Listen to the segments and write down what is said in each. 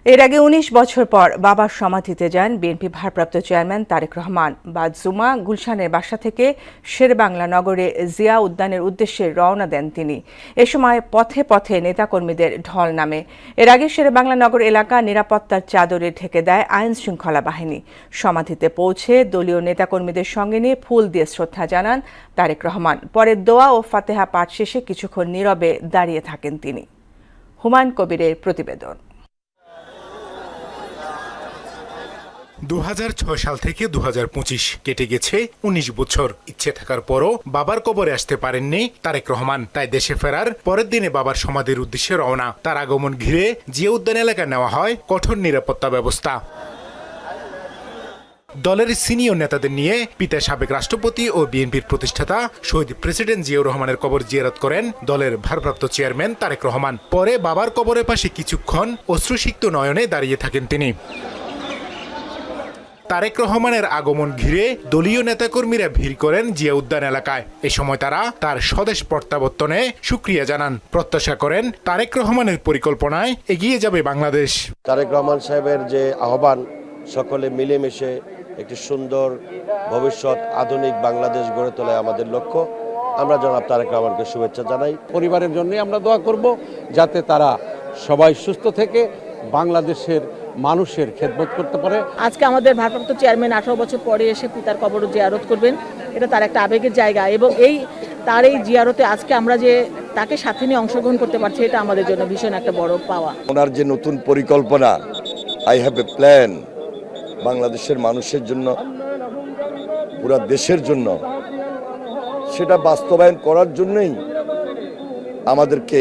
এর আগে ১৯ বছর পর বাবার সমাধিতে যান বিএনপি ভারপ্রাপ্ত চেয়ারম্যান তারেক রহমান। বাদ জুমা গুলশানের বাসা থেকে শেরেবাংলা নগরে জিয়া উদ্যানের উদ্দেশ্যে রওনা দেন তিনি। এ সময় পথে পথে নেতাকর্মীদের ঢল নামে। এর আগে শেরেবাংলা নগর এলাকা নিরাপত্তার চাদরে ঢেকে দেয় আইন শৃঙ্খলা বাহিনী। সমাধিতে পৌঁছে দলীয় নেতাকর্মীদের সঙ্গে নিয়ে ফুল দিয়ে শ্রদ্ধা জানান তারেক রহমান। পরে দোয়া ও ফাতেহা পাঠ শেষে কিছুক্ষণ নীরবে দাঁড়িয়ে থাকেন তিনি। হুমায়ুন কবিরের প্রতিবেদন। ২০০৬ সাল থেকে ২০২৫ কেটে গেছে ১৯ বছর। ইচ্ছে থাকার পরও বাবার কবরে আসতে পারেননি তারেক রহমান। তাই দেশে ফেরার পরের দিনে বাবার সমাধির উদ্দেশ্যে রওনা। তার আগমন ঘিরে জিয়া উদ্যান এলাকায় নেওয়া হয় কঠোর নিরাপত্তা ব্যবস্থা। দলের সিনিয়র নেতাদের নিয়ে পিতা সাবেক রাষ্ট্রপতি ও বিএনপির প্রতিষ্ঠাতা শহীদ প্রেসিডেন্ট জিয়াউর রহমানের কবর জিয়ারত করেন দলের ভারপ্রাপ্ত চেয়ারম্যান তারেক রহমান। পরে বাবার কবরের পাশে কিছুক্ষণ অশ্রুসিক্ত নয়নে দাঁড়িয়ে থাকেন তিনি। তারেক রহমানের আগমন ঘিরে দলীয় নেতাকর্মীরা ভিড় করেন জিয়া উদ্যান এলাকায়। এ সময় তারা তার স্বদেশ প্রত্যাবর্তনে শুকরিয়া জানান। প্রত্যাশা করেন তারেক রহমানের পরিকল্পনায় এগিয়ে যাবে বাংলাদেশ। তারেক রহমান সাহেবের যে আহ্বান, সকলে মিলেমিশে একটি সুন্দর ভবিষ্যৎ আধুনিক বাংলাদেশ গড়ে তোলা আমাদের লক্ষ্য। আমরা জনাব তারেক রহমানকে শুভেচ্ছা জানাই। পরিবারের জন্য আমরা দোয়া করব যাতে তারা সবাই সুস্থ থেকে বাংলাদেশের মানুষের খেদমত করতে পারে। আজকে আমাদের ভারপ্রাপ্ত চেয়ারম্যান 18 বছর পরে এসে পিতার কবর জিয়ারত করবেন, এটা তার একটা আবেগের জায়গা এবং তার এই জিয়ারতে আজকে আমরা যে তাকে সাথে নিয়ে অংশগ্রহণ করতে পারছি, এটা আমাদের জন্য ভীষণ একটা বড় পাওয়া। ওনার যে নতুন পরিকল্পনা, আই হ্যাভ এ প্ল্যান, বাংলাদেশের মানুষের জন্য, পুরো দেশের জন্য, সেটা বাস্তবায়ন করার জন্যই আমাদেরকে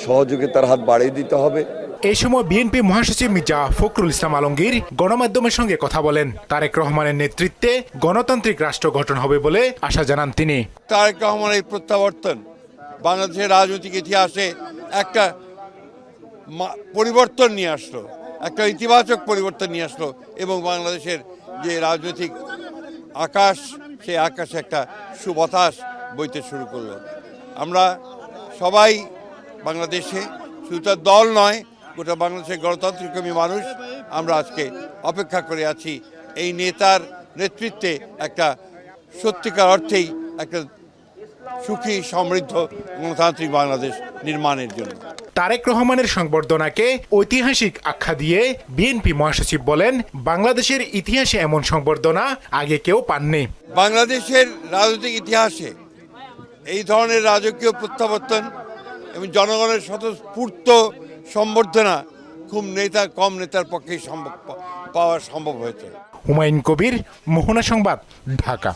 সহযোগিতার হাত বাড়িয়ে দিতে হবে। এই সময় বিএনপি মহাসচিব মির্জা ফখরুল ইসলাম আলমগীর গণমাধ্যমের সঙ্গে কথা বলেন। তারেক রহমানের নেতৃত্বে গণতান্ত্রিক রাষ্ট্র গঠন হবে বলে আশা জানান তিনি। তারেক রহমানের এই প্রত্যাবর্তন বাংলাদেশের রাজনৈতিক ইতিহাসে একটা পরিবর্তন নিয়ে আসলো, একটা ইতিবাচক পরিবর্তন নিয়ে আসলো এবং বাংলাদেশের যে রাজনৈতিক আকাশ, সেই আকাশে একটা সুবাতাস বইতে শুরু করলো। আমরা সবাই বাংলাদেশে, শুধু তার দল নয়, গোটা বাংলাদেশের গণতান্ত্রিকমী মানুষ আমরা আজকে অপেক্ষা করে আছি এই নেতার নেতৃত্বে একটা সত্যিকার অর্থেই একটা সুখী সমৃদ্ধ গণতান্ত্রিক বাংলাদেশ নির্মাণের জন্য। তারেক রহমানের সংবর্ধনাকে ঐতিহাসিক আখ্যা দিয়ে বিএনপি মহাসচিব বলেন, বাংলাদেশের ইতিহাসে এমন সংবর্ধনা আগে কেউ পাননি। বাংলাদেশের রাজনৈতিক ইতিহাসে এই ধরনের রাজকীয় প্রত্যাবর্তন এবং জনগণের স্বতঃস্ফূর্ত সম্বর্ধনা খুব কম নেতার পক্ষেই পাওয়া সম্ভব হয়েছে। হুমায়ুন কবির, মোহনা সংবাদ, ঢাকা।